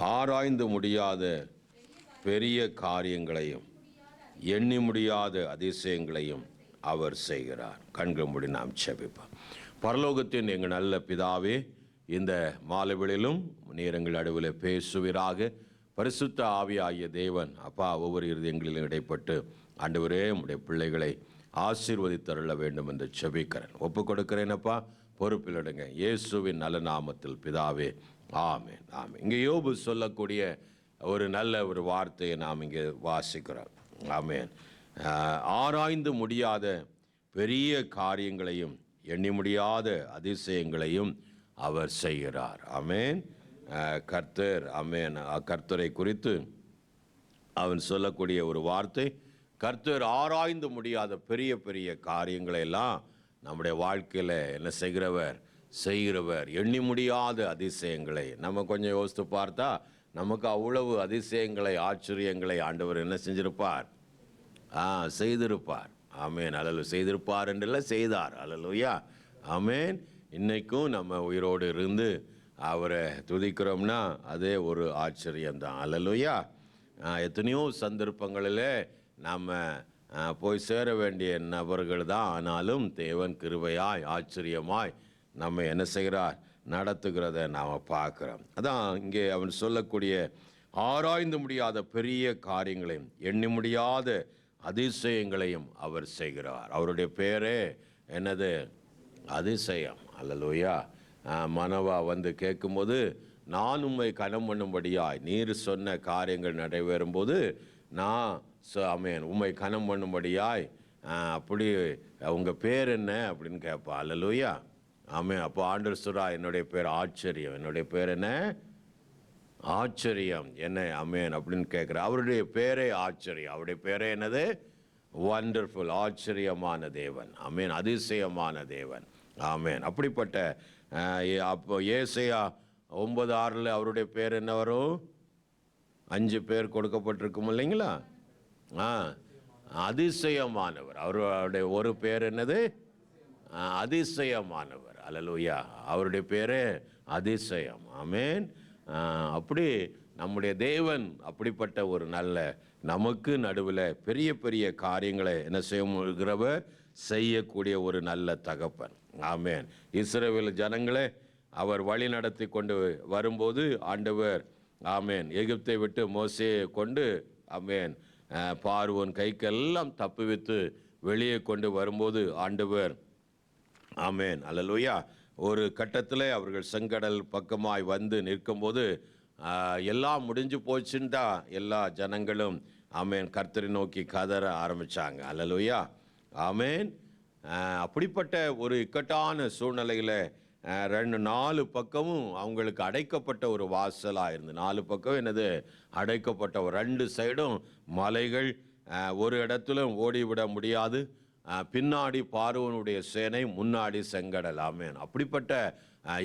ஆராய்ந்து முடியாத பெரிய காரியங்களையும் எண்ணி முடியாத அதிசயங்களையும் அவர் செய்கிறார். கண்கள் மூடி நாம் செபிப்போம். பரலோகத்தின் எங்கள் நல்ல பிதாவே, இந்த மாலைவேளையிலும் நீர் நடுவில் பேசுவீராக. பரிசுத்த ஆவியாகிய தேவன் அப்பா ஒவ்வொரு இருதயங்களிலும் இடைப்பட்டு ஆண்டவரே உம்முடைய பிள்ளைகளை ஆசீர்வதித்தருள வேண்டும் என்று செபிக்கிறேன், ஒப்பு கொடுக்கிறேன். அப்பா பொறுப்பில் எடுங்க, இயேசுவின் நல்ல நாமத்தில் பிதாவே, ஆமென் ஆமென். இங்கே யோபு சொல்லக்கூடிய ஒரு நல்ல ஒரு வார்த்தையை நாம் இங்கே வாசிக்கிறோம். ஆமென். ஆராய்ந்து முடியாத பெரிய காரியங்களையும் எண்ணி முடியாத அதிசயங்களையும் அவர் செய்கிறார். ஆமென். கர்த்தர், ஆமென், கர்த்தரை குறித்து அவன் சொல்லக்கூடிய ஒரு வார்த்தை, கர்த்தர் ஆராய்ந்து முடியாத பெரிய பெரிய காரியங்களை எல்லாம் நம்முடைய வாழ்க்கையில் என்ன செய்கிறவர், எண்ணி முடியாத அதிசயங்களை. நம்ம கொஞ்சம் யோசித்து பார்த்தா நமக்கு அவ்வளவு அதிசயங்களை, ஆச்சரியங்களை ஆண்டவர் என்ன செஞ்சிருப்பார், செய்திருப்பார். ஆமேன். அல்லது செய்திருப்பார் என்றில்லை, செய்தார். அல்லேலூயா. ஆமேன். இன்றைக்கும் நம்ம உயிரோடு இருந்து அவரை துதிக்கிறோம்னா அதே ஒரு ஆச்சரியம்தான். அல்லேலூயா. எத்தனையோ சந்தர்ப்பங்களில் நம்ம போய் சேர வேண்டிய நபர்கள் தான், ஆனாலும் தேவன் கிருபையாய் ஆச்சரியமாய் நம்ம என்ன செய்கிறார், நடத்துகிறத நாம் பார்க்குறோம். அதான் இங்கே அவன் சொல்லக்கூடிய ஆராய்ந்து முடியாத பெரிய காரியங்களையும் எண்ணி முடியாத அதிசயங்களையும் அவர் செய்கிறார். அவருடைய பேரே என்னது, அதிசயம். அல்லேலூயா. மனவா வந்து கேட்கும்போது, நான் உம்மை கனம் பண்ணும்படியாய் நீர் சொன்ன காரியங்கள் நிறைவேறும்போது நான் ஆமென் உம்மை கனம் பண்ணும்படியாய் அப்படி உங்கள் பேர் என்ன அப்படின்னு கேட்பா. அல்லேலூயா. ஆமென். அப்போ ஆண்டவர் சொல்றா, என்னுடைய பேர் ஆச்சரியம். என்னுடைய பேர் என்ன, ஆச்சரியம். என்ன ஆமென் அப்படின்னு கேட்குற. அவருடைய பேரே ஆச்சரியம். அவருடைய பேரே என்னது, வண்டர்ஃபுல், ஆச்சரியமான தேவன். ஆமென். அதிசயமான தேவன். ஆமென். அப்படிப்பட்ட அப்போ ஏசாயா 9:6 அவருடைய பேர் என்ன வரும், 5 பேர் கொடுக்கப்பட்டிருக்கும் இல்லைங்களா. அதிசயமானவர். அவருடைய ஒரு பேர் என்னது, அதிசயமானவர். அல்லேலூயா. அவருடைய பேரே அதிசயம். ஆமென். அப்படி நம்முடைய தேவன் அப்படிப்பட்ட ஒரு நல்ல, நமக்கு நடுவில் பெரிய பெரிய காரியங்களை என்ன செய்கிறவர், செய்யக்கூடிய ஒரு நல்ல தகப்பன். ஆமென். இஸ்ரவேல் ஜனங்களே அவர் வழி நடத்தி கொண்டு வரும்போது ஆண்டவர், ஆமென், எகிப்தை விட்டு மோசேயை கொண்டு, ஆமென், பார்வோன் கைக்கெல்லாம் தப்புவித்து வெளியே கொண்டு வரும்போது ஆண்டவர், ஆமென், அல்லேலூயா, ஒரு கட்டத்தில் அவர்கள் செங்கடல் பக்கமாய் வந்து நிற்கும்போது எல்லாம் முடிஞ்சு போச்சுண்டா எல்லா ஜனங்களும், ஆமென், கர்த்தரை நோக்கி கதற ஆரம்பித்தாங்க. அல்லேலூயா. ஆமென். அப்படிப்பட்ட ஒரு இக்கட்டான சூழ்நிலையில் 4 பக்கமும் அவங்களுக்கு அடைக்கப்பட்ட ஒரு வாசலாக இருந்து, 4 பக்கம் என்னது, அடைக்கப்பட்ட ஒரு 2 சைடும் மலைகள், ஒரு இடத்துலும் ஓடிவிட முடியாது. பின்னாடி பார்வோனுடைய சேனை, முன்னாடி செங்கடல். ஆமென். அப்படிப்பட்ட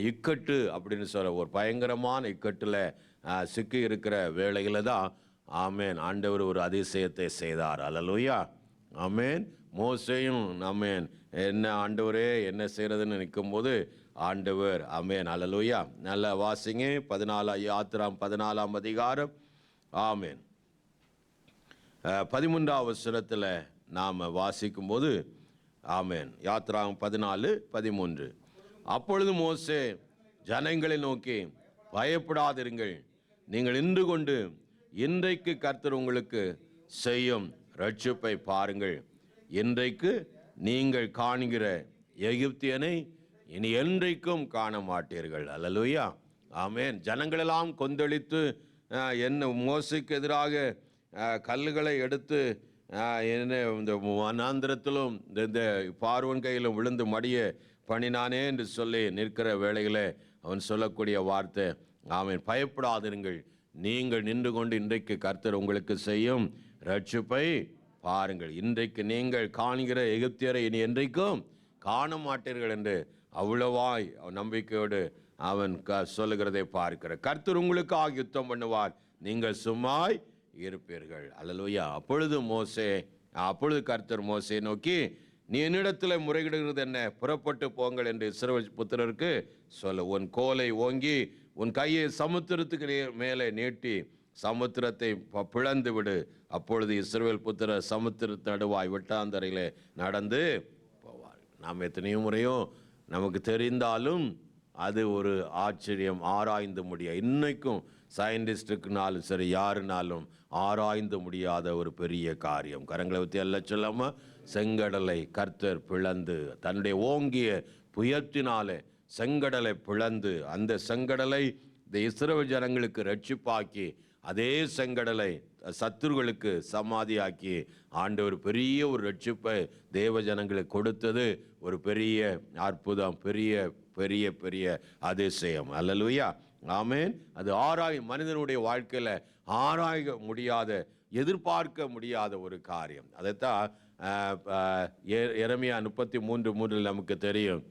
இக்கட்டு அப்படின்னு சொல்ல ஒரு பயங்கரமான இக்கட்டில் சிக்கி இருக்கிற வேளையில் தான், ஆமென், ஆண்டவர் ஒரு அதிசயத்தை செய்தார். அல்லேலூயா. ஆமென். மோசேயும், ஆமென், என்ன ஆண்டவரே என்ன செய்கிறதுன்னு நிற்கும்போது ஆண்டவர், ஆமென், அல்லேலூயா. நல்ல வாசிங்க, 14ஆம் அதிகாரம், ஆமென், 13ஆம் வசனத்தில் நாம் வாசிக்கும்போது, ஆமென், யாத்திராகம் 14:13. அப்பொழுது மோசே ஜனங்களை நோக்கி, பயப்படாதிருங்கள், நீங்கள் நின்று கொண்டு இன்றைக்கு கர்த்தர் உங்களுக்கு செய்யும் ரட்சிப்பை பாருங்கள். இன்றைக்கு நீங்கள் காண்கிற எகிப்தியனை இனி என்றைக்கும் காண மாட்டீர்கள். அல்லேலூயா. ஆமென். ஜனங்களெல்லாம் கொந்தளித்து என்ன மோசேக்கு எதிராக கல்லுகளை எடுத்து என்ன இந்த வனாந்திரத்திலும் இந்த பார்வோன் கையிலும் விழுந்து மடிய பண்ணினானே என்று சொல்லி நிற்கிற வேளையில் அவன் சொல்லக்கூடிய வார்த்தை, ஆமென், பயப்படாதிருங்கள், நீங்கள் நின்று கொண்டு இன்றைக்கு கர்த்தர் உங்களுக்கு செய்யும் ரட்சிப்பை பாருங்கள். இன்றைக்கு நீங்கள் காண்கிற எகிப்தியரை இனி என்றைக்கும் காண மாட்டீர்கள் என்று அவ்வளவாய் நம்பிக்கையோடு அவன் சொல்லுகிறதை பார்க்கிற. கர்த்தர் உங்களுக்காக யுத்தம் பண்ணுவார், நீங்கள் சும்மாய் இருப்பீர்கள். அல்லேலூயா. அப்பொழுது கர்த்தர் மோசே நோக்கி, நீ என்னிடத்தில் முறையிடுகிறது என்ன, புறப்பட்டு போங்கள் என்று இஸ்ரவேல் புத்திரருக்கு சொல்ல, உன் கோலை ஓங்கி உன் கையை சமுத்திரத்துக்கு மேலே நீட்டி சமுத்திரத்தை பிளந்து விடு. அப்பொழுது இஸ்ரவேல் புத்திரர் சமுத்திரத்து நடுவாய் வெட்டாந்தரையிலே நடந்து போவார்கள். நாம் எத்தனையோ முறையும் நமக்கு தெரிந்தாலும் அது ஒரு ஆச்சரியம், ஆராய்ந்து முடியாது. இன்னைக்கும் சயின்டிஸ்டுக்குனாலும் சரி யாருனாலும் ஆராய்ந்து முடியாத ஒரு பெரிய காரியம். கரங்களை பற்றி எல்லாம் சொல்லாம செங்கடலை கர்த்தர் பிளந்து தன்னுடைய ஓங்கிய புயத்தினாலே செங்கடலை பிளந்து அந்த செங்கடலை இந்த இஸ்ரவேல் ஜனங்களுக்கு ரட்சிப்பாக்கி அதே செங்கடலை சத்துருகளுக்கு சமாதியாக்கி ஆண்டவர் பெரிய ஒரு ரட்சிப்பை தேவ ஜனங்களுக்கு கொடுத்தது ஒரு பெரிய அற்புதம், பெரிய பெரிய பெரிய அதிசயம். அல்லேலூயா, ஆமென். அது மனிதனுடைய வாழ்க்கையில் ஆராய முடியாத, எதிர்பார்க்க முடியாத ஒரு காரியம். அதைத்தான் எரேமியா 33:3 நமக்கு தெரியும்.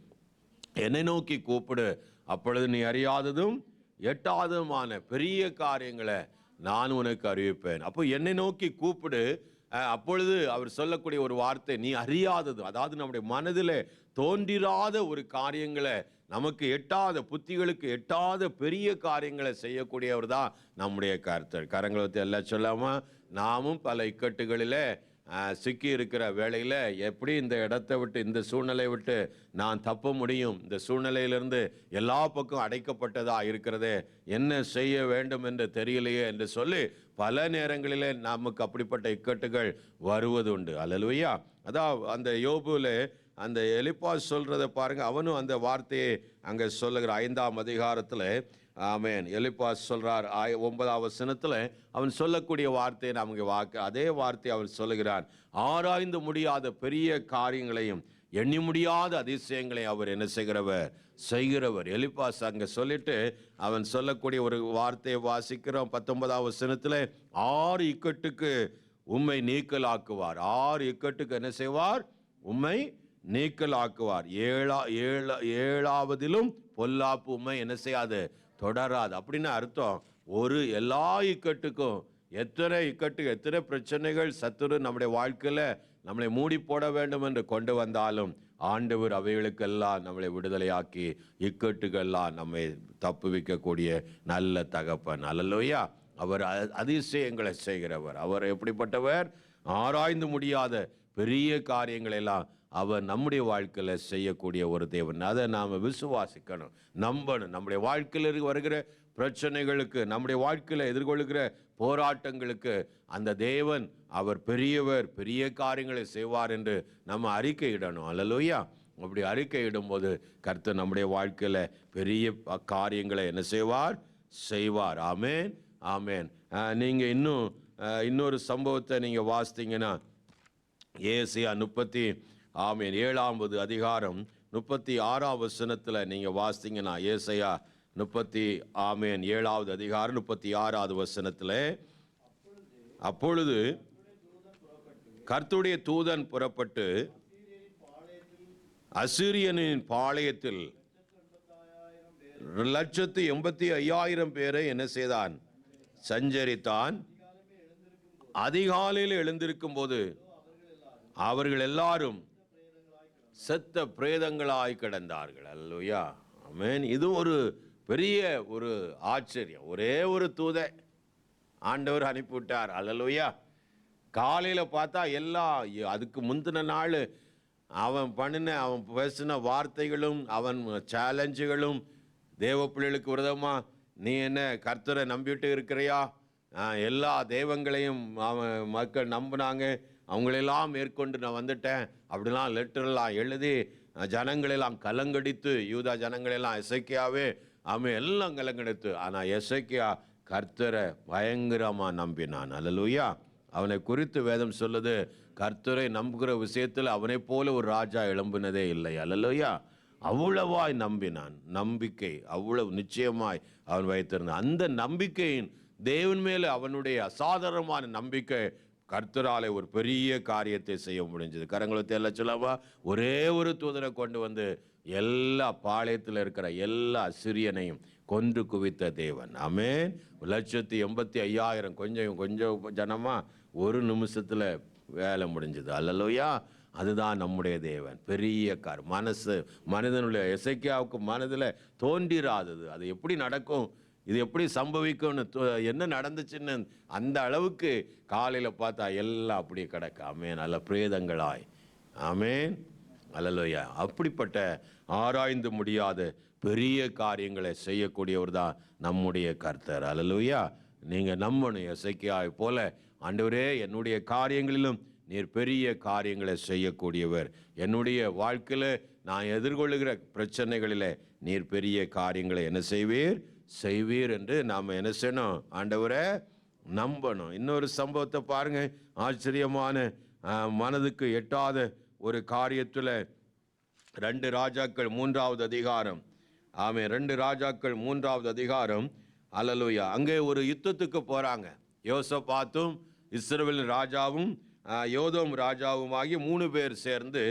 என்னை நோக்கி கூப்பிடு, அப்பொழுது நீ அறியாததும் எட்டாததுமான பெரிய காரியங்களை நான் உனக்கு அறிவிப்பேன். அப்போ என்னை நோக்கி கூப்பிடு. அப்பொழுது அவர் சொல்லக்கூடிய ஒரு வார்த்தை, நீ அறியாதது, அதாவது நம்முடைய மனதில் தோன்றிராத ஒரு காரியங்களை, நமக்கு எட்டாத, புத்திகளுக்கு எட்டாத பெரிய காரியங்களை செய்யக்கூடியவர் தான் நம்முடைய கர்த்தர். கரங்களை பற்றி எல்லாம் சொல்லாமல் நாமும் பல இக்கட்டுகளில் சிக்கி இருக்கிற வேளையில் எப்படி இந்த இடத்தை விட்டு, இந்த சூழ்நிலையை விட்டு நான் தப்ப முடியும், இந்த சூழ்நிலையிலிருந்து எல்லா பக்கம் அடைக்கப்பட்டதா இருக்கிறதே, என்ன செய்ய வேண்டும் என்று தெரியலையே என்று சொல்லி பல நேரங்களிலே நமக்கு அப்படிப்பட்ட இக்கட்டுகள் வருவது உண்டு. அல்லேலூயா. அதான் அந்த யோபுல அந்த எலிப்பாஸ் சொல்றதை பாருங்க. அவனும் அந்த வார்த்தையை அங்கே சொல்லுகிற 5ஆம் அதிகாரத்தில், ஆமென், எலிப்பாஸ் சொல்றார் 9ஆம் வசனத்தில் அவன் சொல்லக்கூடிய வார்த்தையை நமக்கு அதே வார்த்தையை அவன் சொல்லுகிறான். ஆராய்ந்து முடியாத பெரிய காரியங்களையும் எண்ணி முடியாத அதிசயங்களையும் அவர் என்ன செய்கிறவர். எலிப்பாஸ் அங்கே சொல்லிட்டு அவன் சொல்லக்கூடிய ஒரு வார்த்தையை வாசிக்கிறோம் 19ஆம் வசனத்தில். 6 இக்கட்டுக்கு உம்மை நீக்கலாக்குவார். 6 இக்கட்டுக்கு என்ன செய்வார்? உம்மை நீக்கலாக்குவார். 7ஆவதிலும் பொல்லாப்பு உம்மை என்ன செய்யாது? தொடராது. அப்படின்னு அர்த்தம், ஒரு எல்லா இக்கட்டுக்கும், எத்தனை இக்கட்டு, எத்தனை பிரச்சனைகள் சத்துரு நம்முடைய வாழ்க்கையில் நம்மளை மூடி போட வேண்டும் என்று கொண்டு வந்தாலும் ஆண்டவர் அவைகளுக்கெல்லாம் நம்மளை விடுதலையாக்கி இக்கட்டுகள்லாம் நம்மை தப்பு வைக்கக்கூடிய நல்ல தகப்பன். அல்லேலூயா. அவர் அதிசயங்களை செய்கிறவர். அவர் எப்படிப்பட்டவர்? ஆராய்ந்து முடியாத பெரிய காரியங்களெல்லாம் அவர் நம்முடைய வாழ்க்கையில் செய்யக்கூடிய ஒரு தேவன். அதை நாம் விசுவாசிக்கணும், நம்பணும். நம்முடைய வாழ்க்கையில் வருகிற பிரச்சனைகளுக்கு, நம்முடைய வாழ்க்கையில் எதிர்கொள்கிற போராட்டங்களுக்கு அந்த தேவன் அவர் பெரியவர், பெரிய காரியங்களை செய்வார் என்று நம்ம அறிக்கையிடணும். அல்லேலூயா. அப்படி அறிக்கையிடும்போது கர்த்தர் நம்முடைய வாழ்க்கையில் பெரிய காரியங்களை என்ன செய்வார். ஆமென், ஆமென். நீங்கள் இன்னொரு சம்பவத்தை நீங்கள் வாசித்தீங்கன்னா ஏசாயா 7ஆவது அதிகாரம் 36ஆம் வசனத்தில் நீங்கள் வாசித்தீங்கன்னா, ஏசாயா 7ஆவது அதிகாரம் 36ஆவது வசனத்தில், அப்பொழுது கர்த்தருடைய தூதன் புறப்பட்டு அசீரியனின் பாளையத்தில் 1,85,000 பேரை என்ன செய்தான்? சஞ்சரித்தான். அதிகாலையில் எழுந்திருக்கும் போது அவர்கள் எல்லாரும் செத்த பிரேதங்களாய் கிடந்தார்கள். அல்லேலூயா, ஆமென். இது ஒரு பெரிய ஒரு ஆச்சரியம். ஒரே ஒரு தூதை ஆண்டவர் அனுப்பிவிட்டார். அல்லேலூயா. காலையில் பார்த்தா அதுக்கு முந்தின நாள் அவன் பேசின வார்த்தைகளும் அவன் சேலஞ்சுகளும் தேவ பிள்ளைகளுக்கு விரோதமாக, நீ என்ன கர்த்தரை நம்பிட்டு இருக்கிறியா? எல்லா தெய்வங்களையும் மக்கள் நம்பினாங்க, அவங்களெல்லாம் மேற்கொண்டு நான் வந்துட்டேன் அப்படிலாம் லெட்டரெல்லாம் எழுதி ஜனங்களெல்லாம் கலங்கடித்து, யூதா ஜனங்களெல்லாம் எசேக்கியாவே அவன் எல்லாம் கலங்கடித்து. ஆனால் எசேக்கியா கர்த்தரை பயங்கரமாக நம்பினான். அல்லேலூயா. அவனை குறித்து வேதம் சொல்லுது, கர்த்தரை நம்புகிற விஷயத்தில் அவனை போல ஒரு ராஜா எழும்பினதே இல்லை. அல்லேலூயா. அவ்வளவாய் நம்பினான். நம்பிக்கை அவ்வளவு நிச்சயமாய் அவன் வைத்திருந்தான். அந்த நம்பிக்கையின் தேவன் மேலே அவனுடைய அசாதாரணமான நம்பிக்கை கர்த்தராலே ஒரு பெரிய காரியத்தை செய்ய முடிஞ்சது. கரங்களை எல்லாம் சொல்லாமா, ஒரே ஒரு தூதரை கொண்டு வந்து எல்லா பாளையத்தில் இருக்கிற எல்லா அசிரியனையும் கொன்று குவித்த தேவன். ஆமென். 1,85,000 கொஞ்சம் ஜனமா ஒரு நிமிஷத்தில் வேலை முடிஞ்சது. அல்லேலூயா. அதுதான் நம்முடைய தேவன். பெரிய மனிதனுடைய எசேக்கியாவுக்கு மனதில் தோன்றிராதது. அது எப்படி நடக்கும், இது எப்படி சம்பவிக்கும்னு, என்ன நடந்துச்சுன்னு அந்த அளவுக்கு காலையில் பார்த்தா எல்லாம் அப்படியே கிடக்கு. ஆமேன். நல்ல பிரேதங்களாய். ஆமேன். அல்லேலூயா. அப்படிப்பட்ட ஆராய்ந்து முடியாத பெரிய காரியங்களை செய்யக்கூடியவர் தான் நம்முடைய கர்த்தர். அல்லேலூயா. நீங்கள் நம்பணும். எசேக்கியாவை போல, ஆண்டவரே என்னுடைய காரியங்களிலும் நீர் பெரிய காரியங்களை செய்யக்கூடியவர். என்னுடைய வாழ்க்கையில் நான் எதிர்கொள்ளுகிற பிரச்சனைகளில் நீர் பெரிய காரியங்களை என்ன செய்வீர் என்று நாம் என்ன செய்யணும்? ஆண்டவரை நம்பணும். இன்னொரு சம்பவத்தை பாருங்க. ஆச்சரியமான மனதுக்கு எட்டாத ஒரு காரியத்தில் 2 ராஜாக்கள் 3வது அதிகாரம். ஆமென். 2 ராஜாக்கள் 3வது அதிகாரம். அல்லேலூயா. அங்கே ஒரு யுத்தத்துக்கு போகிறாங்க. யோசபாத்தும் இஸ்ரவேலின் ராஜாவும் யோதோம் ராஜாவுமாகி 3 பேர் சேர்ந்து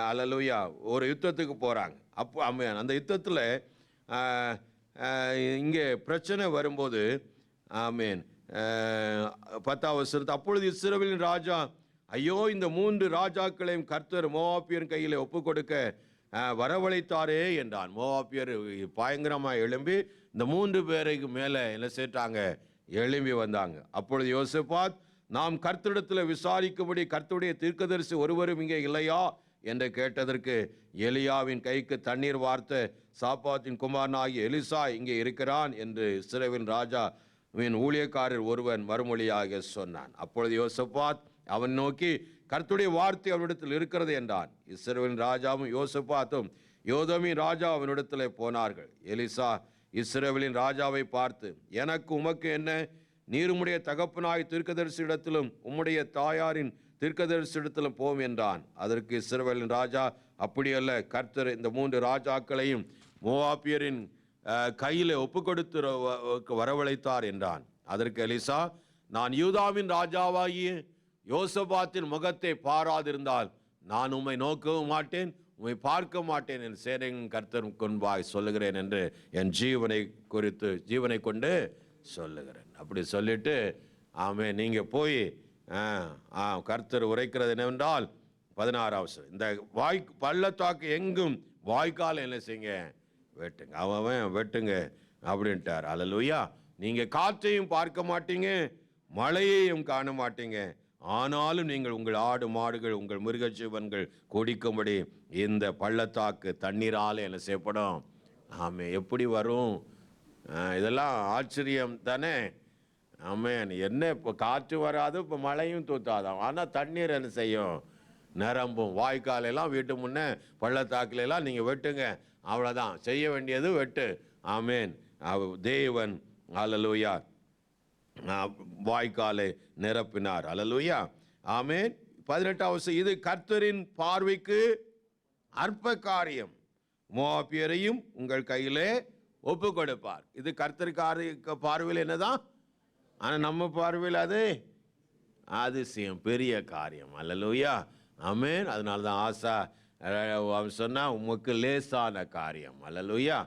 அல்லேலூயா ஒரு யுத்தத்துக்கு போகிறாங்க. அப்போ ஆமென். அந்த யுத்தத்தில் இங்கே பிரச்சனை வரும்போது, ஆமென், 10வது வசனத்தில், அப்பொழுது இஸ்ரவேலின் ராஜா, ஐயோ, இந்த 3 ராஜாக்களையும் கர்த்தர் மோவாபியர் கையில் ஒப்பு கொடுக்க வரவழைத்தாரே என்றான். மோவாபியர் பயங்கரமாக எழும்பி இந்த 3 பேருக்கு மேலே என்ன செய்தாங்க? எழும்பி வந்தாங்க. அப்பொழுது யோசபாத், நாம் கர்த்தரிடத்தில் விசாரிக்கும்படி கர்த்தருடைய தீர்க்கதரிசி ஒருவரும் இங்கே இல்லையா என்று கேட்டதற்கு, எலியாவின் கைக்கு தண்ணீர் வார்த்த சாப்பாத்தின் குமாரனாகிய எலிசா இங்கே இருக்கிறான் என்று இஸ்ரவேலின் ராஜாவின் ஊழியக்காரர் ஒருவன் மறுமொழியாக சொன்னான். அப்பொழுது யோசபாத் அவன் நோக்கி, கர்த்தருடைய வார்த்தை அவனிடத்தில் இருக்கிறது என்றான். இஸ்ரவேலின் ராஜாவும் யோசபாத்தும் யோதோமின் ராஜா அவனிடத்தில் போனார்கள். எலிசா இஸ்ரவேலின் ராஜாவை பார்த்து, எனக்கு உமக்கு என்ன? நீர் உம்முடைய தகப்பனாய் தீர்க்கதரிசியிடத்திலும் உம்முடைய தாயாரின் தீர்க்கதரிசியிடத்திலும் போம் என்றான். அதற்கு இஸ்ரவேலின் ராஜா, அப்படியல்ல, கர்த்தர் இந்த 3 ராஜாக்களையும் மோவாபியரின் கையில் ஒப்பு கொடுத்து வரவழைத்தார் என்றான். அதற்கு எலிசா, நான் யூதாவின் ராஜாவாகிய யோசபாத்தின் முகத்தை பாராதிருந்தால் நான் உம்மை நோக்கவும் மாட்டேன், உம்மை பார்க்க மாட்டேன் என் சேனையின் கர்த்தர் கொன்பாய் சொல்லுகிறேன் என்று என் ஜீவனை கொண்டு சொல்லுகிறேன். அப்படி சொல்லிட்டு, ஆமே, நீங்கள் போய் கர்த்தர் உரைக்கிறது என்னவென்றால் 16வது, இந்த பள்ளத்தாக்கு எங்கும் வாய்க்கால் என்ன செய்யுங்க? வெட்டுங்க. அவன் வெட்டுங்க அப்படின்ட்டார். அல்லேலூயா. நீங்கள் காற்றையும் பார்க்க மாட்டீங்க, மழையையும் காண மாட்டீங்க, ஆனாலும் நீங்கள் உங்கள் ஆடு மாடுகள் உங்கள் மிருகஜீவன்கள் குடிக்கும்படி இந்த பள்ளத்தாக்கு தண்ணீரால் என்ன செய்யப்படும்? ஆமே. எப்படி வரும்? இதெல்லாம் ஆச்சரியம் தானே. ஆமேன். என்ன இப்போ காற்று வராது, இப்போ மழையும் தூத்தாதான், ஆனால் தண்ணீர் என்ன செய்யும்? நிரம்பும். வாய்க்காலெல்லாம் வீட்டு முன்னே பள்ளத்தாக்குலாம் நீங்கள் வெட்டுங்க, அவ்வளோதான், செய்ய வேண்டியது வெட்டு. ஆமேன். தேவன் அல்லேலூயா வாய்க்காலை நிரப்பினார். அல்லேலூயா. ஆமேன். 18வது, இது கர்த்தரின் பார்வைக்கு அற்ப காரியம், மோவாபியரையும் உங்கள் கையிலே ஒப்பு கொடுப்பார். இது கர்த்தருக்கு பார்வையில் என்னதான், ஆனால் நம்ம பார்வையில் அது அதிசயம், பெரிய காரியம். அல்லேலூயா. ஆமேன். அதனால தான் ஆசா அவன் சொன்னால் உமக்கு லேசான காரியம். அல்லேலூயா.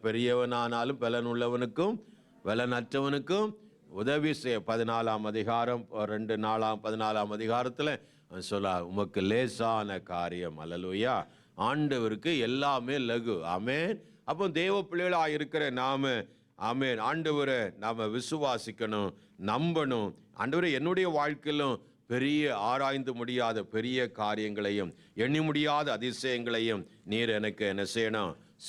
பெரியவனானாலும் பலனுள்ளவனுக்கும் பலனற்றவனுக்கும் உதவி செய்ய 14ஆம் அதிகாரம் 14ஆம் அதிகாரத்தில் சொல்ல, உமக்கு லேசான காரியம். அல்லேலூயா. ஆண்டவருக்கு எல்லாமே லகு. ஆமேன். அப்போ தேவ பிள்ளைகளாக இருக்கிற நாம, ஆமேன், ஆண்டவரை நாம் விசுவாசிக்கணும், நம்பணும். ஆண்டவரை என்னுடைய வாழ்க்கையிலும் பெரிய ஆராய்ந்து முடியாத பெரிய காரியங்களையும் எண்ணி முடியாத அதிசயங்களையும் நீர் எனக்கு என்ன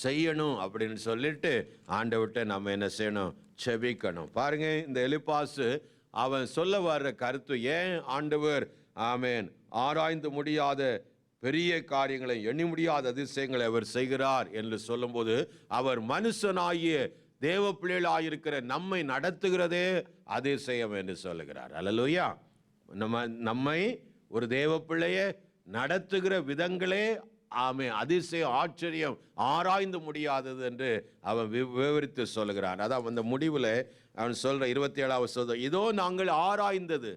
செய்யணும் அப்படின்னு சொல்லிட்டு ஆண்டவர்கிட்ட நம்ம என்ன செய்யணும்? செபிக்கணும். பாருங்க, இந்த எலிப்பாசு அவன் சொல்ல வர்ற கருத்து, ஏன் ஆண்டவர் ஆமேன் ஆராய்ந்து முடியாத பெரிய காரியங்களை எண்ணி முடியாத அதிசயங்களை அவர் செய்கிறார் என்று சொல்லும்போது, அவர் மனுஷனாகிய தேவ பிள்ளைகளாயிருக்கிற நம்மை நடத்துகிறதே அதிசயம் என்று சொல்லுகிறார். அல்லேலூயா. நம்மை ஒரு தேவ பிள்ளையை நடத்துகிற விதங்களே அதிசயம், ஆச்சரியம், ஆராய்ந்து முடியாதது என்று அவன் விவரித்து சொல்லுகிறான். அதான் அந்த முடிவில் அவன் சொல்ற 27வது சொல்ற, இதோ நாங்கள் ஆராய்ந்தது,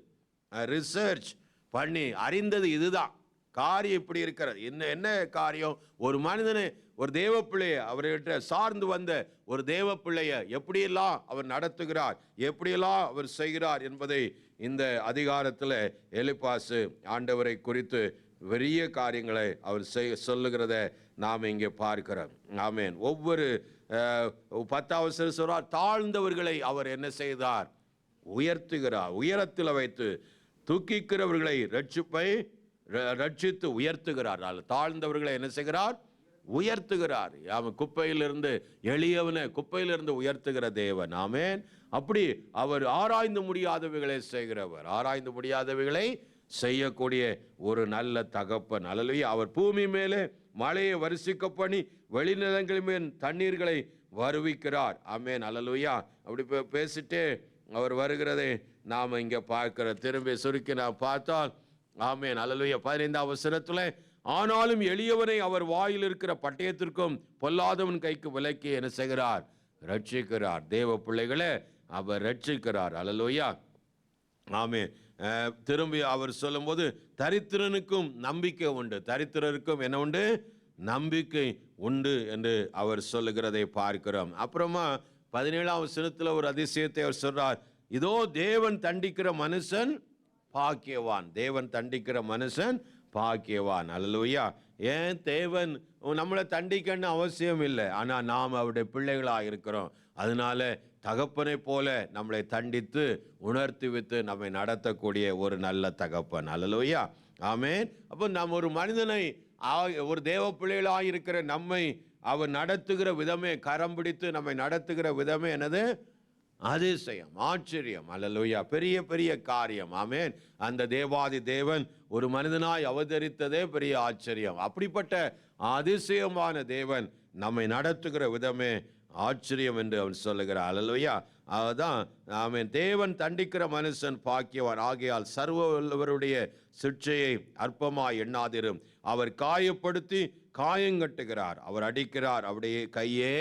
ரிசர்ச் பண்ணி அறிந்தது இதுதான் காரியம் இப்படி இருக்கிறது. என்ன காரியம்? ஒரு மனிதனை, ஒரு தேவ பிள்ளைய, அவர்கிட்ட சார்ந்து வந்த ஒரு தேவ பிள்ளைய எப்படியெல்லாம் அவர் நடத்துகிறார், எப்படியெல்லாம் அவர் செய்கிறார் என்பதை இந்த அதிகாரத்தில் எலிப்பாசு ஆண்டவரை குறித்து பெரிய காரியங்களை அவர் சொல்லுகிறத நாம் இங்கே பார்க்கிறோம். ஆமென். ஒவ்வொரு 10வது சொல்றார், தாழ்ந்தவர்களை அவர் என்ன செய்தார்? உயர்த்துகிறார். உயரத்தில் வைத்து தூக்கிக்கிறவர்களை ரட்சித்து உயர்த்துகிறார். தாழ்ந்தவர்களை என்ன செய்கிறார்? உயர்த்துகிறார். குப்பையிலிருந்து எளியவனை குப்பையிலிருந்து உயர்த்துகிற தேவன். ஆமென். அப்படி அவர் ஆராய்ந்து முடியாதவைகளை செய்கிறவர். ஆராய்ந்து முடியாதவைகளை செய்யக்கூடிய ஒரு நல்ல தகப்பன். அல்லேலூயா. அவர் பூமி மேலே மழையை வருஷிக்க பண்ணி வெளிநிலங்களின் மேல் தண்ணீர்களை வருவிக்கிறார். ஆமென். அல்லேலூயா. அப்படி பேசிட்டே அவர் வருகிறதை நாம் இங்கே பார்க்கிறோம். திரும்பி சுருக்கி நாம் பார்த்தால், ஆமென். அல்லேலூயா. 15வது வசனத்தில், ஆனாலும் எளியவனை அவர் வாயில் இருக்கிற பட்டயத்திற்கும் பொல்லாதவன் கைக்கு விலக்கி என்ன செய்கிறார்? ரட்சிக்கிறார். தேவ பிள்ளைகளை அவர் ரட்சிக்கிறார். அல்லேலூயா. ஆமென். திரும்பி அவர் சொல்லும்போது, தரித்திரனுக்கும் நம்பிக்கை உண்டு. தரித்திரருக்கும் என்ன உண்டு? நம்பிக்கை உண்டு என்று அவர் சொல்லுகிறதை பார்க்கிறோம். அப்புறமா 17வது வசனத்தில் ஒரு அதிசயத்தை அவர் சொல்றார். இதோ தேவன் தண்டிக்கிற மனுஷன் பாக்கியவான். தேவன் தண்டிக்கிற மனுஷன் பாக்கியவான். அல்லேலூயா. ஏன் தேவன் நம்மளை தண்டிக்கன்னு அவசியம் இல்லை. ஆனால் நாம் அவருடைய பிள்ளைகளாக இருக்கிறோம். அதனால தகப்பனை போல நம்மளை தண்டித்து உணர்த்தி வைத்து நம்மை நடத்தக்கூடிய ஒரு நல்ல தகப்பன். அல்லேலூயா. ஆமென். அப்போ நாம் ஒரு மனிதனை, ஒரு தேவ பிள்ளைகளாக இருக்கிற நம்மை அவர் நடத்துகிற விதமே, கரம் பிடித்து நம்மை நடத்துகிற விதமே என்னது? அதிசயம், ஆச்சரியம். அல்லேலூயா. பெரிய பெரிய காரியம். ஆமென். அந்த தேவாதி தேவன் ஒரு மனிதனாய் அவதரித்ததே பெரிய ஆச்சரியம். அப்படிப்பட்ட அதிசயமான தேவன் நம்மை நடத்துகிற விதமே ஆச்சரியம் என்று அவன் சொல்லுகிறார். அல்லேலூயா. அதுதான் ஆமென். தேவன் தண்டிக்கிற மனுஷன் பாக்கியவான். ஆகையால் சர்வ வல்லவருடைய சிட்சையை அற்பமாய் எண்ணாதிரும். அவர் காயப்படுத்தி காயங்கட்டுகிறார். அவர் அடிக்கிறார், அவருடைய கையே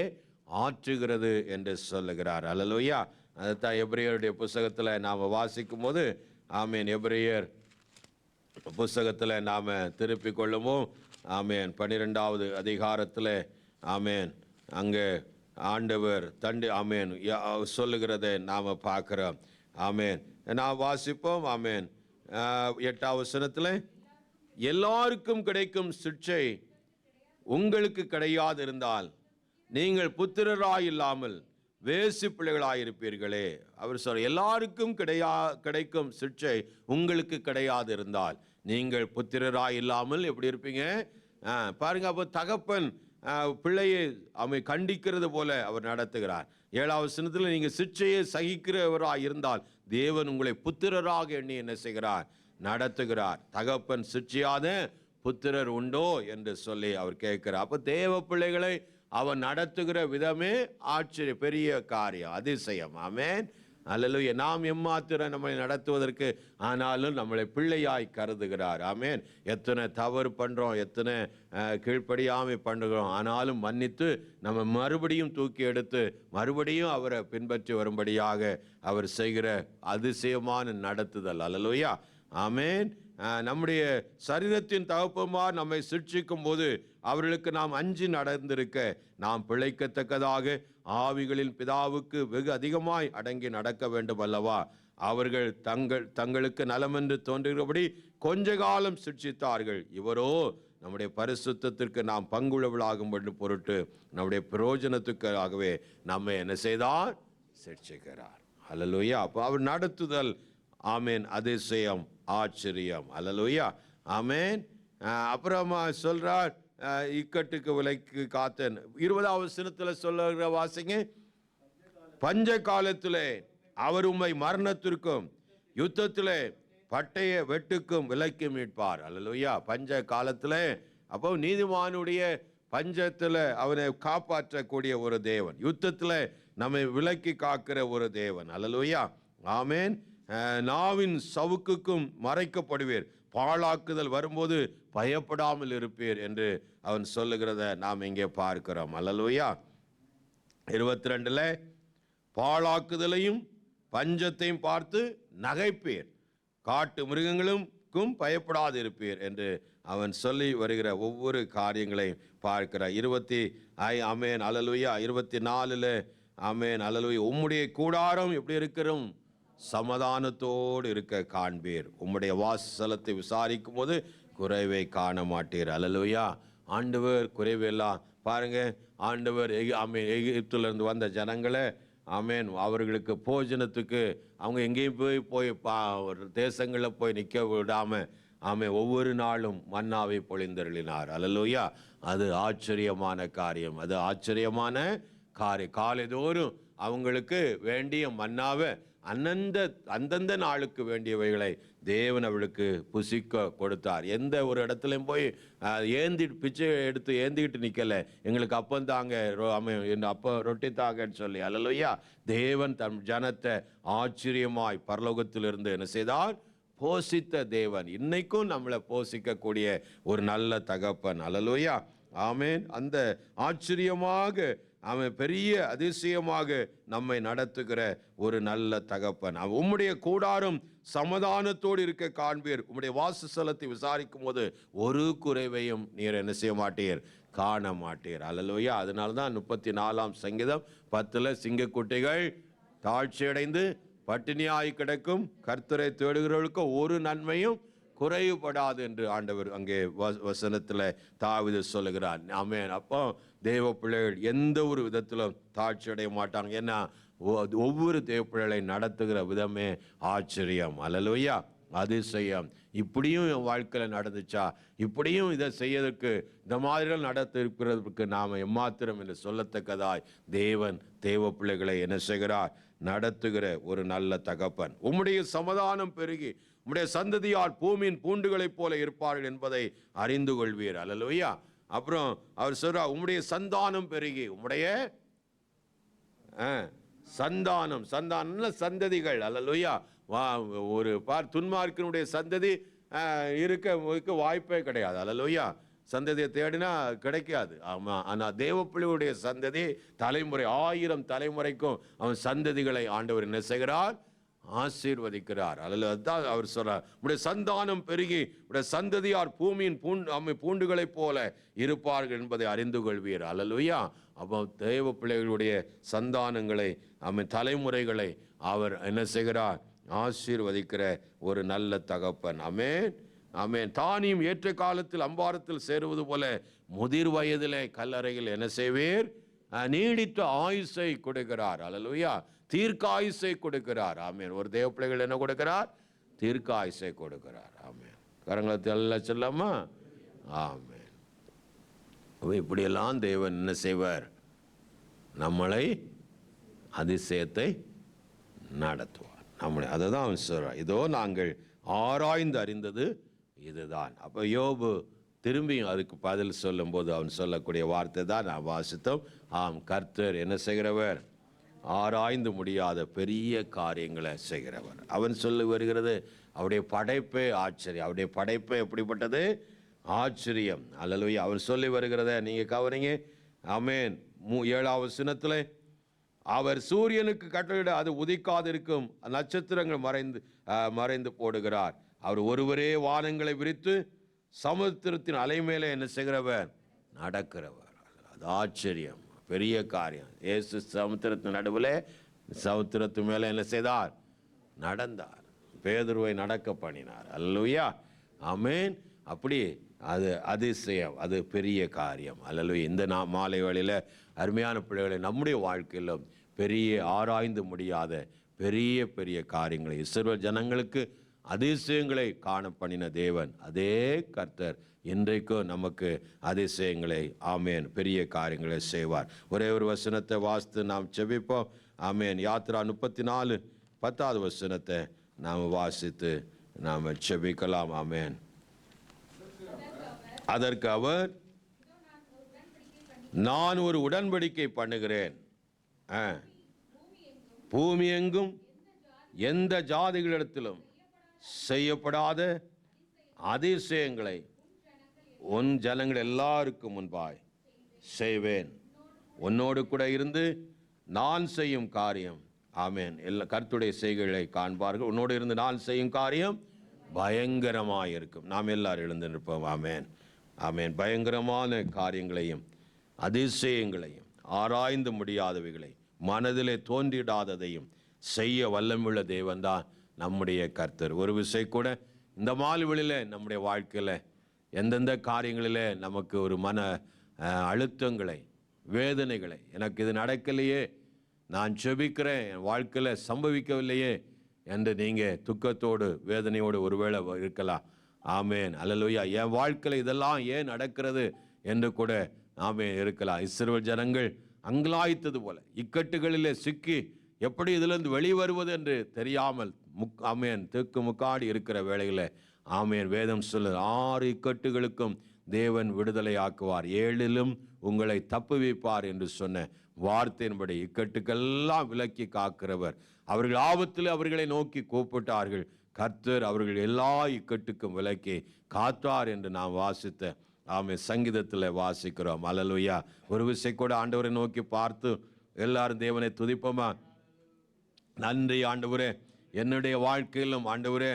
ஆற்றுகிறது என்று சொல்லுகிறார். அல்லேலூயா. அதுதான் எபிரேயருடைய புஸ்தகத்தில் நாம் வாசிக்கும் போது, ஆமென், எபிரேயர் புஸ்தகத்தில் நாம் திருப்பி கொள்ளுவோம். ஆமென். 12வது அதிகாரத்தில் ஆமென், அங்கே ஆண்டவர் ஆமென் சொல்லுகிறதை நாம் பார்க்கிறோம். ஆமென். நாம் வாசிப்போம். ஆமென். 8வது வசனத்தில், எல்லாருக்கும் கிடைக்கும் சிட்சை உங்களுக்கு கிடையாது இருந்தால் நீங்கள் புத்திரராய் இல்லாமல் வேசி பிள்ளைகளாயிருப்பீர்களே. அவர் சொல்ற, எல்லாருக்கும் கிடைக்கும் சிட்சை உங்களுக்கு கிடையாது இருந்தால் நீங்கள் புத்திரராய் இல்லாமல் எப்படி இருப்பீங்க? பாருங்க. அப்போ தகப்பன் பிள்ளையை அவனை கண்டிக்கிறது போல அவர் நடத்துகிறார். 7வது வசனத்தில், நீங்கள் சிட்சையை சகிக்கிறவராய் இருந்தால் தேவன் உங்களை புத்திரராக எண்ணி என்ன செய்கிறார்? நடத்துகிறார். தகப்பன் சிட்சையாத புத்திரர் உண்டோ என்று சொல்லி அவர் கேட்கிறார். அப்போ தேவ பிள்ளைகளை அவன் நடத்துகிற விதமே ஆச்சரிய பெரிய காரியம், அதிசயம். ஆமென். அல்லேலூயா. நாம் எம்மாத்திரம் நம்மை நடத்துவதற்கு, ஆனாலும் நம்மளை பிள்ளையாய் கருதுகிறார். ஆமென். எத்தனை தவறு பண்ணுறோம், எத்தனை கீழ்ப்படியாமை பண்ணுகிறோம், ஆனாலும் மன்னித்து நம்ம மறுபடியும் தூக்கி எடுத்து மறுபடியும் அவரை பின்பற்றி வரும்படியாக அவர் செய்கிற அதிசயமான நடத்துதல். அல்லேலூயா. ஆமென். நம்முடைய சரீரத்தின் தகப்பமார் நம்மை சிட்சிக்கும் போது அவர்களுக்கு நாம் அஞ்சி நடந்திருக்க நாம் பிழைக்கத்தக்கதாக ஆவிகளின் பிதாவுக்கு வெகு அதிகமாய் அடங்கி நடக்க வேண்டும் அல்லவா? அவர்கள் தங்களுக்கு நலமென்று தோன்றுகிறபடி கொஞ்ச காலம் சிட்சித்தார்கள். இவரோ நம்முடைய பரிசுத்தத்திற்கு நாம் பங்குள்ளவளாகும் பொருட்டு நம்முடைய பிரயோஜனத்துக்காகவே நம்மை என்ன செய்தார்? சிட்சிக்கிறார். அல்லேலூயா. அப்போ அவர் நடத்துதல், ஆமென், அதிசயம், ஆச்சரியம். அல்லேலூயா. ஆமென். அப்புறமா சொல்றார், இக்கட்டுக்கு விலைக்கு காத்தன். 20வது வசனத்தில் சொல்லுகிற வாசிங்க, பஞ்ச காலத்திலே அவர் உம்மை மரணத்திற்கும் யுத்தத்திலே பட்டய வெட்டுக்கும் விலைக்கு மீட்பார். அல்லேலூயா. பஞ்ச காலத்திலே, அப்போ நீதிமானுடைய பஞ்சத்தில் அவனை காப்பாற்றக்கூடிய ஒரு தேவன், யுத்தத்தில் நம்மை விலக்கி காக்கிற ஒரு தேவன். அல்லேலூயா. ஆமென். நாவின் சவுக்குக்கும் மறைக்கப்படுவீர், பாழாக்குதல் வரும்போது பயப்படாமல் இருப்பீர் என்று அவன் சொல்லுகிறத நாம் இங்கே பார்க்கிறோம். அல்லேலூயா. 22ல், பாழாக்குதலையும் பஞ்சத்தையும் பார்த்து நகைப்பீர், காட்டு மிருகங்களுக்கும் பயப்படாது இருப்பீர் என்று அவன் சொல்லி வருகிற ஒவ்வொரு காரியங்களையும் பார்க்கிறார். ஆமென். அல்லேலூயா. 24ல், ஆமென், அல்லேலூயா, உம்முடைய கூடாரம் எப்படி இருக்கிறோம்? சமாதானத்தோடு இருக்க காண்பீர். உம்முடைய வாசலத்தை விசாரிக்கும் போது குறைவை காண மாட்டீர். அல்லேலூயா. ஆண்டவர் குறைவெல்லாம் பாருங்க. ஆண்டவர் எகிப்திலிருந்து வந்த ஜனங்களை ஆமேன் அவர்களுக்கு போஜனத்துக்கு அவங்க எங்கேயும் போய் தேசங்களில் போய் நிற்க விடாமல் ஒவ்வொரு நாளும் மன்னாவை பொழிந்தருளினார். அல்லேலூயா. அது ஆச்சரியமான காரியம். அது ஆச்சரியமான காரியம். காலைதோறும் அவங்களுக்கு வேண்டிய மன்னாவை அந்தந்த நாளுக்கு வேண்டியவைகளை தேவன் அவளுக்கு புசிக்க கொடுத்தார். எந்த ஒரு இடத்துலையும் போய் பிச்சை எடுத்து ஏந்திக்கிட்டு நிற்கல, எங்களுக்கு அப்பம் தாங்க, அப்போ ரொட்டி தாங்கன்னு சொல்லி. அல்லேலூயா. தேவன் தன் ஜனத்தை ஆச்சரியமாய் பரலோகத்திலிருந்து என்ன செய்தார்? போஷித்த தேவன். இன்னைக்கும் நம்மளை போஷிக்கக்கூடிய ஒரு நல்ல தகப்பன். அல்லேலூயா. ஆமேன். அந்த ஆச்சரியமாக அவன் பெரிய அதிசயமாக நம்மை நடத்துகிற ஒரு நல்ல தகப்பன். உம்முடைய கூடாரம் சமாதானத்தோடு இருக்க காண்பீர். உம்முடைய வாசஸ்தலத்தை விசாரிக்கும் போது ஒரு குறைவையும் நீர் என்ன செய்ய மாட்டீர்? காண மாட்டீர். அல்லேலூயா. அதனால்தான் 34ஆம் சங்கீதம் 10 சிங்கக்குட்டிகள் தாழ்ச்சியடைந்து பட்டினியாய் கிடக்கும், கர்த்தரை தேடுகிறவர்களுக்கு ஒரு நன்மையும் குறைவுபடாது என்று ஆண்டவர் அங்கே வசனத்தில் தாவீது சொல்லுகிறார். ஆமென். அப்போ தேவ பிள்ளைகள் எந்த ஒரு விதத்திலும் தாழ்ச்சி அடைய மாட்டாங்க. ஏன்னா ஒவ்வொரு தேவ பிள்ளைகளை நடத்துகிற விதமே ஆச்சரியம். அல்லேலூயா. அதிசயம். இப்படியும் என் வாழ்க்கையில் நடந்துச்சா, இப்படியும் இதை செய்யறதுக்கு இந்த மாதிரிலாம் நடத்திருக்கிறதுக்கு நாம் எம்மாத்திரம் என்று சொல்லத்தக்கதாய் தேவன் தேவ பிள்ளைகளை என்ன செய்கிறார்? நடத்துகிற ஒரு நல்ல தகப்பன். உம்முடைய சமாதானம் பெருகி உம்முடைய சந்ததியார் பூமியின் பூண்டுகளைப் போல இருப்பார்கள் என்பதை அறிந்து கொள்வீர். அல்லேலூயா. அப்புறம் அவர் சொல்றார், உம்முடைய சந்தானம் பெருகி, உம்முடைய சந்தானம் சந்ததிகள். அல்லேலூயா. ஒரு துன்மார்க்கனுடைய சந்ததி இருக்க வாய்ப்பே கிடையாது. அல்லேலூயா. சந்ததியை தேடினா கிடைக்காது. ஆமாம். ஆனால் தேவப்பிள்ளையுடைய சந்ததி தலைமுறை 1000 தலைமுறைக்கும் அவன் சந்ததிகளை ஆண்டவர் என்ன செய்கிறார்? ஆசீர்வதிக்கிறார். அதுதான் அவர் சொல்றார், உடைய சந்தானம் பெருகி உடைய சந்ததியார் பூமியின் பூண்டுகளைப் போல இருப்பார்கள் என்பதை அறிந்து கொள்வீர். அல்லேலூயா. அப்போ தேவ பிள்ளைகளுடைய சந்தானங்களை தலைமுறைகளை அவர் என்ன செய்கிறார்? ஆசீர்வதிக்கிற ஒரு நல்ல தகப்பன். ஆமென். ஆமென். தானியும் ஏற்ற காலத்தில் அம்பாரத்தில் சேருவது போல முதிர் வயதிலே கல்லறையில் என்ன செய்வீர்? நீடித்த ஆயுசை கொடுக்கிறார். அல்லேலூயா. தீர்க்க ஆயுசை கொடுக்கிறார். ஆமென். ஒரு தேவ பிள்ளைகள் என்ன கொடுக்கிறார்? தீர்க்க ஆயுசை கொடுக்கிறார். ஆமென். கரங்களை எல்லாம் சொல்லாமா? ஆமென். இப்படியெல்லாம் தேவன் என்ன செய்வார்? நம்மளை அதிசயத்தை நடத்துவார். அதை தான் அவன் சொல்றார். இதோ நாங்கள் ஆராய்ந்து அறிந்தது இதுதான். அப்போ யோபு திரும்பி அதுக்கு பதில் சொல்லும் போது அவன் சொல்லக்கூடிய வார்த்தை தான் நான் வாசித்தோம். ஆம், கர்த்தர் என்ன செய்கிறவர்? ஆராய்ந்து முடியாத பெரிய காரியங்களை செய்கிறவர். அவன் சொல்லி வருகிறது, அவருடைய படைப்பே ஆச்சரியம். அவருடைய படைப்பே எப்படிப்பட்டது? ஆச்சரியம். அல்லேலூயா. அவர் சொல்லி வருகிறத நீங்க கவனிங்க. ஆமென். 7வது வசனத்தில் அவர் சூரியனுக்கு கட்டளையிட அது உதிக்காதிருக்கும், நட்சத்திரங்கள் மறைந்து போடுகிறார். அவர் ஒருவரே வானங்களை விரித்து சமுத்திரத்தின் அலை மேலே என்ன செய்கிறவர்? நடக்கிறவர். அது ஆச்சரியம், பெரிய காரியம். இயேசு சமுத்திரத்தின் நடுவில் சமுத்திரத்து மேலே என்ன செய்தார்? நடந்தார். பேதுருவை நடக்க பண்ணினார். அல்லேலூயா. ஆமென். அப்படி அது அதிசயம், அது பெரிய காரியம். அல்லேலூயா. இந்த மாலை வேளையில் அருமையான பிள்ளைகளை நம்முடைய வாழ்க்கையிலும் பெரிய ஆராய்ந்து முடியாத பெரிய பெரிய காரியங்களை இஸ்ரவேல் ஜனங்களுக்கு அதிசயங்களை காண பண்ணின தேவன் அதே கர்த்தர் இன்றைக்கும் நமக்கு அதிசயங்களை ஆமேன் பெரிய காரியங்களை செய்வார். ஒரே ஒரு வசனத்தை வாசித்து நாம் செபிப்போம். ஆமேன். யாத்ரா 34:10 வசனத்தை நாம் வாசித்து நாம் செபிக்கலாம். ஆமேன். அதற்கு அவர், நான் ஒரு உடன்படிக்கை பண்ணுகிறேன், பூமி எங்கும் எந்த ஜாதிகளிடத்திலும் செய்யப்படாத அதிசயங்களை உன் ஜனங்கள் எல்லாருக்கும் முன்பாய் செய்வேன். உன்னோடு கூட இருந்து நான் செய்யும் காரியம் ஆமேன் எல்லா கர்த்தருடைய செய்கைகளை காண்பார்கள். உன்னோடு இருந்து நான் செய்யும் காரியம் பயங்கரமாக இருக்கும். நாம் எல்லாரும் எழுந்து நிற்போம். ஆமேன். ஆமேன். பயங்கரமான காரியங்களையும் அதிசயங்களையும் ஆராய்ந்து முடியாதவைகளை மனதிலே தோன்றிடாததையும் செய்ய வல்லமுள்ள தேவன் தான் நம்முடைய கர்த்தர். ஒரு விஷயம் கூட இந்த மால்வெளியில் நம்முடைய வாழ்க்கையில் எந்தெந்த காரியங்களிலே நமக்கு ஒரு மன அழுத்தங்களை, வேதனைகளை, எனக்கு இது நடக்கலையே, நான் ஜெபிக்கிறேன், என் வாழ்க்கையில் சம்பவிக்கவில்லையே என்று நீங்கள் துக்கத்தோடு வேதனையோடு ஒருவேளை இருக்கலாம். ஆமேன், அல்லேலூயா. என் வாழ்க்கையில் இதெல்லாம் ஏன் நடக்கிறது என்று கூட ஆமேன் இருக்கலாம். இஸ்ரவேல் ஜனங்கள் அங்கலாய்த்தது போல இக்கட்டுகளிலே சிக்கி எப்படி இதிலிருந்து வெளிவருவது என்று தெரியாமல் ஆமேன் தெற்கு முக்காடி இருக்கிற வேளையில் ஆமேன் வேதம் சொல்லு 6 இக்கட்டுகளுக்கும் தேவன் விடுதலை ஆக்குவார், 7லும் உங்களை தப்புவிப்பார் என்று சொன்ன வார்த்தையின்படி இக்கட்டுக்கெல்லாம் விலக்கி காக்கிறவர். அவர்கள் ஆபத்தில் அவர்களை நோக்கி கூப்பிட்டார்கள், கர்த்தர் அவர்கள் எல்லா இக்கட்டுக்கும் விலக்கி காத்தார் என்று நாம் வாசித்த சங்கீதத்தில் வாசிக்கிறோம். அல்லேலூயா. ஒரு விஷயம் கூட ஆண்டவரை நோக்கி பார்த்து எல்லாரும் தேவனை துதிப்போமா? நன்றி ஆண்டவரே, என்னுடைய வாழ்க்கையிலும் ஆண்டவரே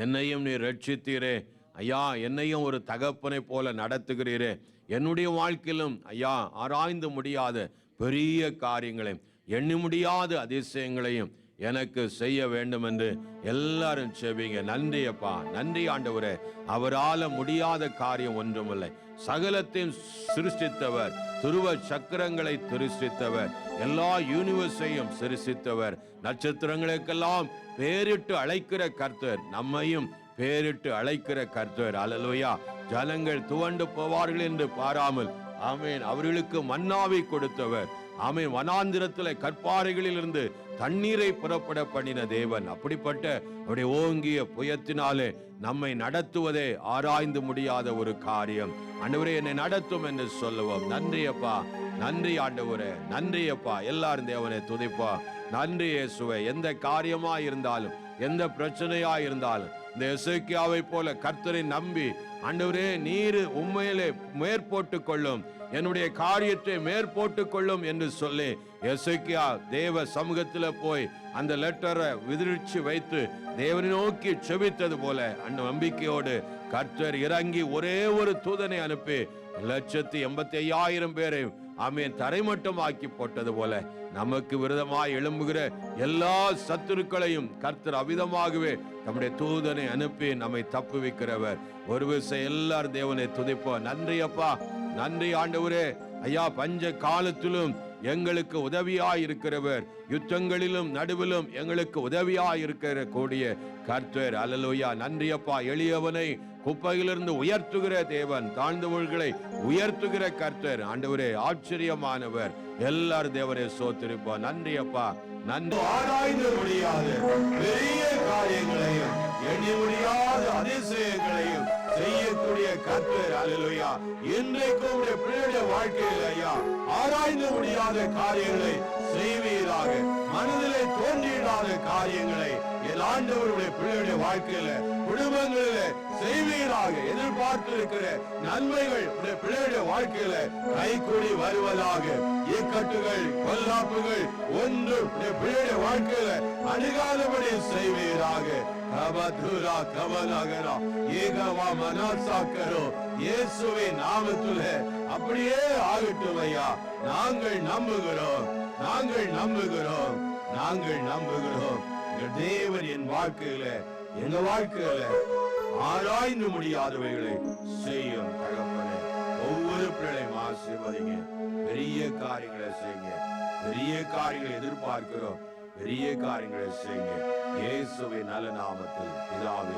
என்னையும் நீர் ரட்சித்தீரே ஐயா, என்னையும் ஒரு தகப்பனை போல நடத்துகிறீரே, என்னுடைய வாழ்க்கையிலும் ஐயா ஆராய்ந்து முடியாத பெரிய காரியங்களையும் எண்ணி முடியாத அதிசயங்களையும் எனக்கு செய்ய வேண்டும் என்று எல்லாரும் செபிங்க. நன்றி அப்பா, நன்றி ஆண்டவரே. அவரால் முடியாத காரியம் ஒன்றுமில்லை. சகலத்தையும் சிருஷ்டித்தவர், துருவ சக்கரங்களை சிருஷ்டித்தவர், எல்லா யூனிவர்ஸையும் சிருஷ்டித்தவர், நட்சத்திரங்களுக்கெல்லாம் பேரிட்டு அழைக்கிற கர்த்தர், நம்மையும் பேரிட்டு அழைக்கிற கர்த்தர். அல்லேலூயா. ஜனங்கள் துவண்டு போவார்கள் என்று பாராமல் ஆமேன் அவர்களுக்கு மன்னாவை கொடுத்தவர். ஆமேன் வனாந்திரத்தில் கற்பாறைகளில் இருந்து தண்ணீரை புறப்பட பண்ணின தேவன். அப்படிப்பட்ட அவருடைய ஓங்கிய புயத்தினாலே நம்மை நடத்துவதே ஆராய்ந்து முடியாத ஒரு காரியம். ஆண்டவரே என்னை நடத்தும் என்று சொல்லுவோம். நன்றி அப்பா, நன்றி ஆண்டவரே, நன்றி அப்பா. எல்லாரும் தேவனை துதிப்பா. நன்றி இயேசுவே. எந்த காரியமா இருந்தாலும், எந்த பிரச்சனையா இருந்தாலும், இந்த எசேக்கியாவை போல கர்த்தரை நம்பி ஆண்டவரே நீர் உண்மையிலே மேற்போட்டுக் கொள்ளும், என்னுடைய காரியத்தை மேற்போட்டுக் கொள்ளும் என்று சொல்லி எசேக்கியா தேவ சமூகத்தில் போய் அந்த லெட்டரை விதிர்ச்சி வைத்து தேவனை நோக்கி செபித்தது போல அந்த நம்பிக்கையோடு கர்த்தர் இறங்கி ஒரே ஒரு தூதனை அனுப்பி 1,85,000 பேரை ஆமேன் தரைமட்டம் ஆக்கி போட்டது போல நமக்கு விரோதமாய் எழும்புகிற எல்லா சத்துருக்களையும் கர்த்தர் அவிதமாகவே நம்முடைய தூதனை அனுப்பி நம்மை தப்புவிக்கிறவர். ஒரு விஷயம் எல்லாரும் தேவனை துதிப்போம். நன்றி அப்பா, நன்றி ஆண்டவரே. ஐயா பஞ்ச காலத்திலும் எங்களுக்கு உதவியாய் இருக்கிறவர், யுத்தங்களிலும் நடுவிலும் எங்களுக்கு உதவியாய் இருக்கிற கூடிய கர்த்தர். அல்லேலூயா. நன்றி அப்பா. எளியவனை குப்பையிலிருந்து உயர்த்துகிற தேவன், தாழ்ந்தவர்களை உயர்த்துகிற கர்த்தர். ஆண்டவரே ஆச்சரியமானவர். எல்லாரும் தேவனை சோத்திருப்போம். நன்றி அப்பா, நன்றி. ஆராய்ந்து முடியாத பெரிய காரியங்களையும் எண்ணி முடியாத அதிசயங்களையும் செய்யக்கூடிய கர்த்தர். அல்லேலூயா. இன்றைக்கும் உடைய பிள்ளையுடைய வாழ்க்கையில் ஐயா ஆராய்ந்து முடியாத காரியங்களை செய்வீராக. மனதிலே தோன்றிடாத காரியங்களை என் ஆண்டவருடைய பிள்ளையுடைய வாழ்க்கையில குடும்பங்களில செய்வீராக. எதிர்பார்த்து இருக்கிற நன்மைகள் பிள்ளையுடைய வாழ்க்கையில கைகூடி வருவதாக. இக்கட்டுகள் பொல்லாப்புகள் ஒன்று பிள்ளையுடைய வாழ்க்கையில அணுகாதபடி செய்வீராக. கபதுரா கபலகரா ஏகவா மனசாக்கரோ இயேசுவின் நாமத்திலே அப்படியே ஆகட்டும் ஐயா. நாங்கள் நம்புகிறோம், நாங்கள் நம்புகிறோம், நாங்கள் நம்புகிறோம். எங்கள் தேவன் என் வாழ்க்கையில, எங்க வாழ்க்கையில ஆராய்ந்து முடியாதவைகளை செய்யும் தகப்பனே. ஒவ்வொரு பிள்ளையும் ஆசீர்வதிங்க. பெரிய காரியங்களை செய்யுங்க. பெரிய காரியங்களை எதிர்பார்க்கிறோம். பெரிய காரியங்களை செய்யுங்க. இயேசுவின் நல்ல நாமத்தில் பிதாவே.